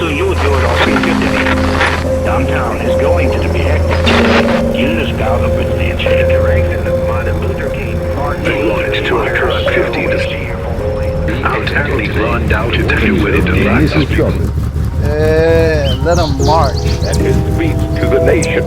Absolut Eurofigur. Downtown is going to be hectic today. Jede Skala wird the enchanted direction of Martin Luther King. They wanted to attract 15 to outwardly run out to the way to This is problem. Let them march. And his speech to the nation.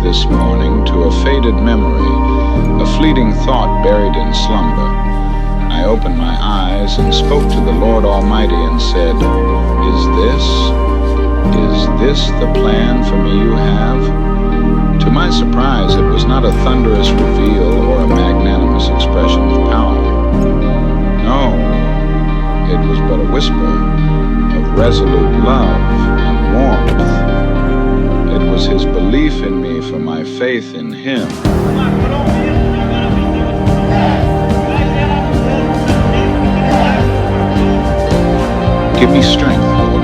This morning to a faded memory, a fleeting thought buried in slumber. I opened my eyes and spoke to the Lord Almighty and said, Is this the plan for me you have? To my surprise, it was not a thunderous reveal or a magnanimous expression of power. No, it was but a whisper of resolute love and warmth. It was his belief in me for my faith in him. Give me strength, Lord.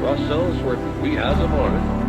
Ourselves where we has them on it.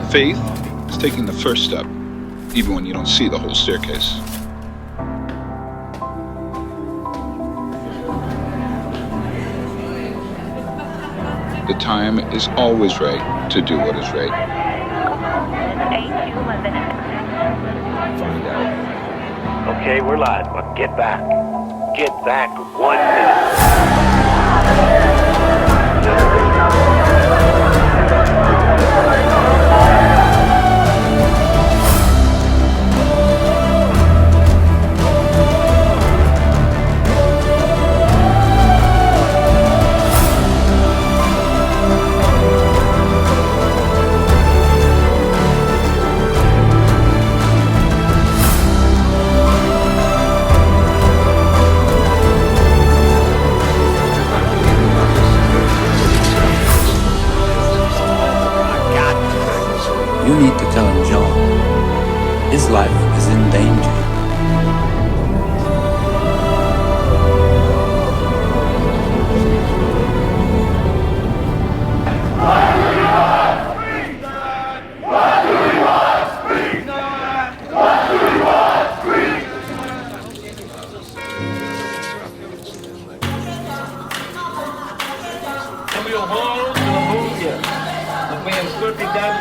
Faith is taking the first step, even when you don't see the whole staircase. The time is always right to do what is right. Find out. Okay, we're live, but get back. Get back 1 minute. You need to tell him, John, his life is in danger. And we'll hold to the moon, yes. The man slipping down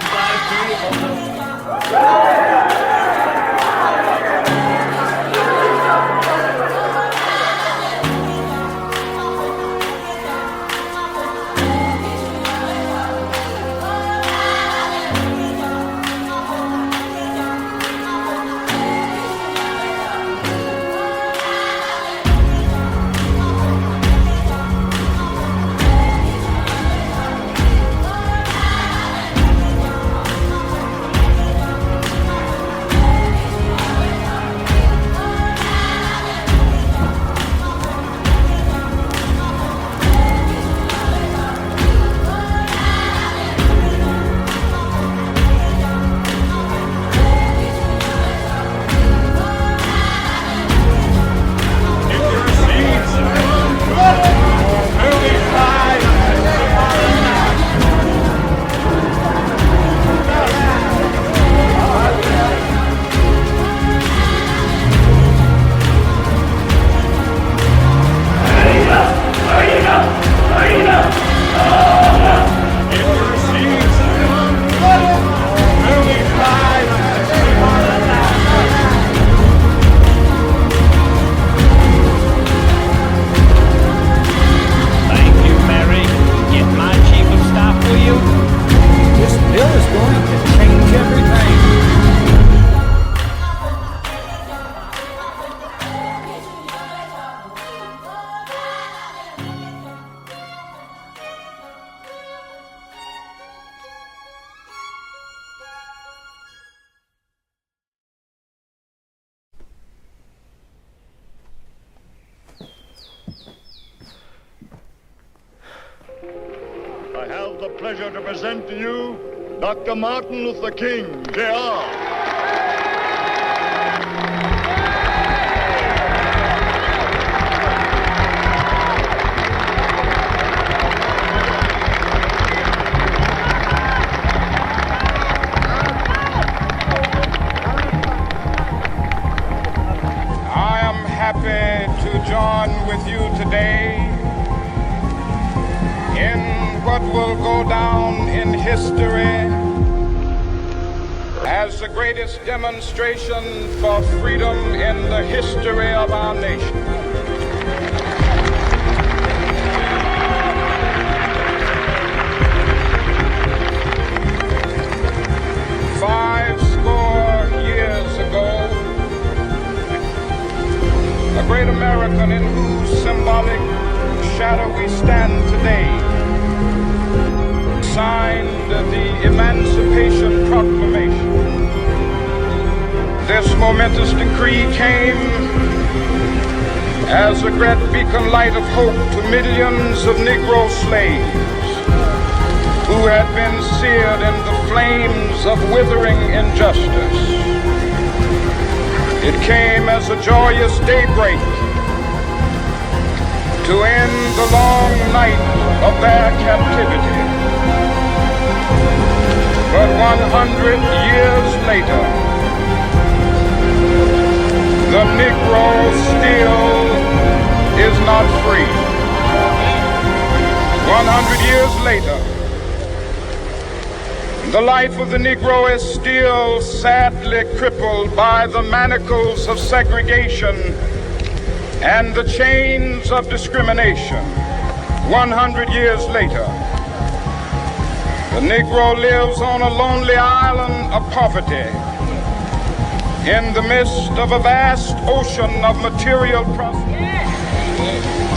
I have the pleasure to present to you Dr. Martin Luther King, Jr. I am happy to join with you today in what will go down in history as the greatest demonstration for freedom in the history of our nation. Five score years ago, a great American in whose symbolic shadow we stand today signed the Emancipation Proclamation. This momentous decree came as a great beacon light of hope to millions of Negro slaves who had been seared in the flames of withering injustice. It came as a joyous daybreak to end the long night of their captivity. But 100 years later, the Negro still is not free. 100 years later, the life of the Negro is still sadly crippled by the manacles of segregation and the chains of discrimination. 100 years later, the Negro lives on a lonely island of poverty in the midst of a vast ocean of material prosperity.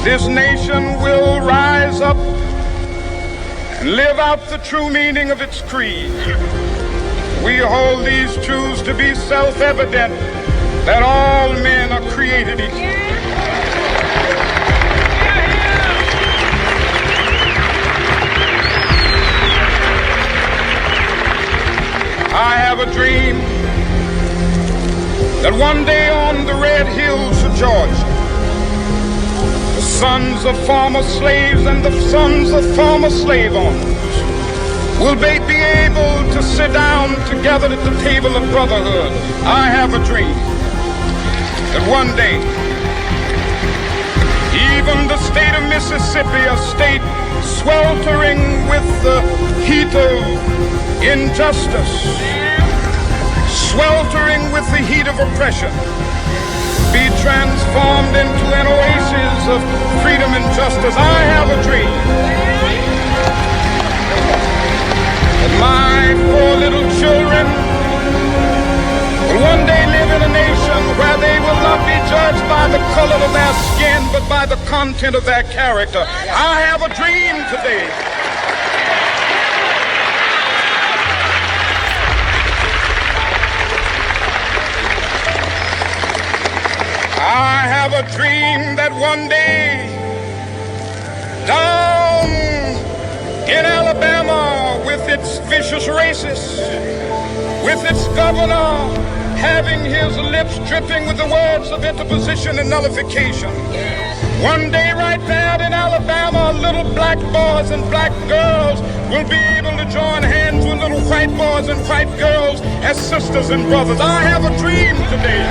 This nation will rise up and live out the true meaning of its creed. We hold these truths to be self-evident, that all men are created equal. I have a dream that one day on the red hills of Georgia, the sons of former slaves and the sons of former slave owners will be able to sit down together at the table of brotherhood. I have a dream that one day, even the state of Mississippi, a state sweltering with the heat of injustice, sweltering with the heat of oppression, be transformed into an oasis of freedom and justice. I have a dream that my 4 little children will one day live in a nation where they will not be judged by the color of their skin, but by the content of their character. I have a dream today. I have a dream that one day down in Alabama, with its vicious racists, with its governor having his lips dripping with the words of interposition and nullification, one day right there in Alabama, little black boys and black girls will be able to join hands with little white boys and white girls as sisters and brothers. I have a dream today.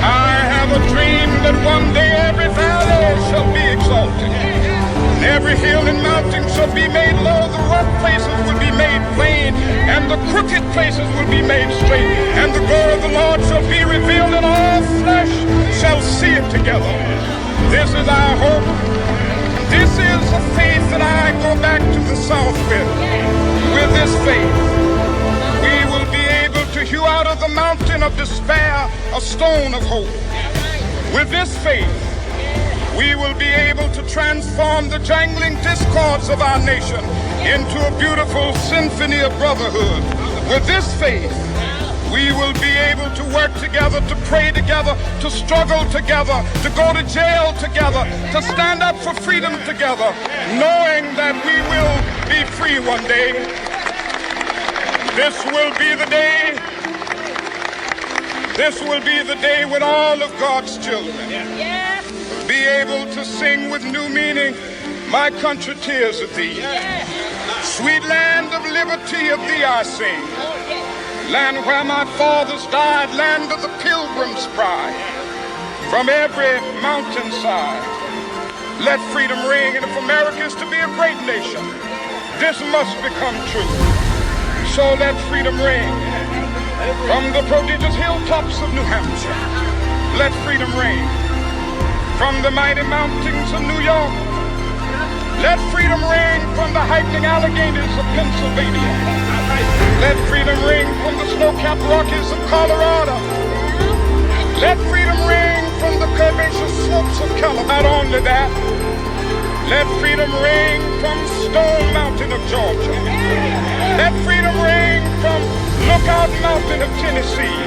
I have a dream that one day every valley shall be exalted, and every hill and mountain shall be made low. The rough places will be made plain, and the crooked places will be made straight, and the glory of the Lord shall be revealed, and all flesh shall see it together. This is our hope. This is the faith that I go back to the South with. With this faith, we will be able to hew out of the mountain of despair a stone of hope. With this faith, we will be able to transform the jangling discords of our nation into a beautiful symphony of brotherhood. With this faith, we will be able to work together, to pray together, to struggle together, to go to jail together, to stand up for freedom together, knowing that we will be free one day. This will be the day. This will be the day when all of God's children will be able to sing with new meaning, "My country, tears of thee. Sweet land of liberty, of thee I sing. Land where my fathers died, land of the pilgrim's pride. From every mountainside, let freedom ring. And if America is to be a great nation, this must become true. So let freedom ring. From the prodigious hilltops of New Hampshire, let freedom ring. From the mighty mountains of New York, let freedom ring. From the hiking Alleghenies of Pennsylvania, let freedom ring. From the snow-capped Rockies of Colorado, let freedom ring. From the curvaceous slopes of California. Not only that, let freedom ring from Stone Mountain of Georgia. Let freedom ring from Lookout Mountain of Tennessee.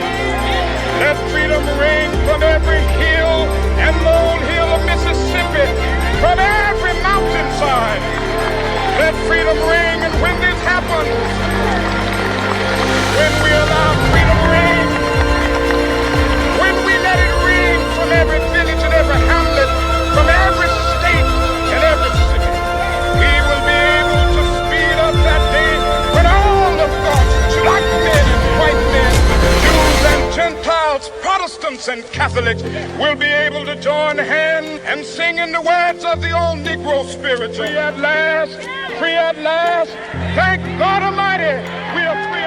Let freedom ring from every hill and molehill of Mississippi, from every mountainside. Let freedom ring, and when this happens, when we allow freedom ring, when we let it ring from every village and every hamlet, from every state and every city, we will be able to speed up that day when all of God's black men and white men, Jews and Gentiles, Protestants and Catholics will be able to join hands and sing in the words of the old Negro spiritual. Free at last, free at last. Thank God Almighty, we are free.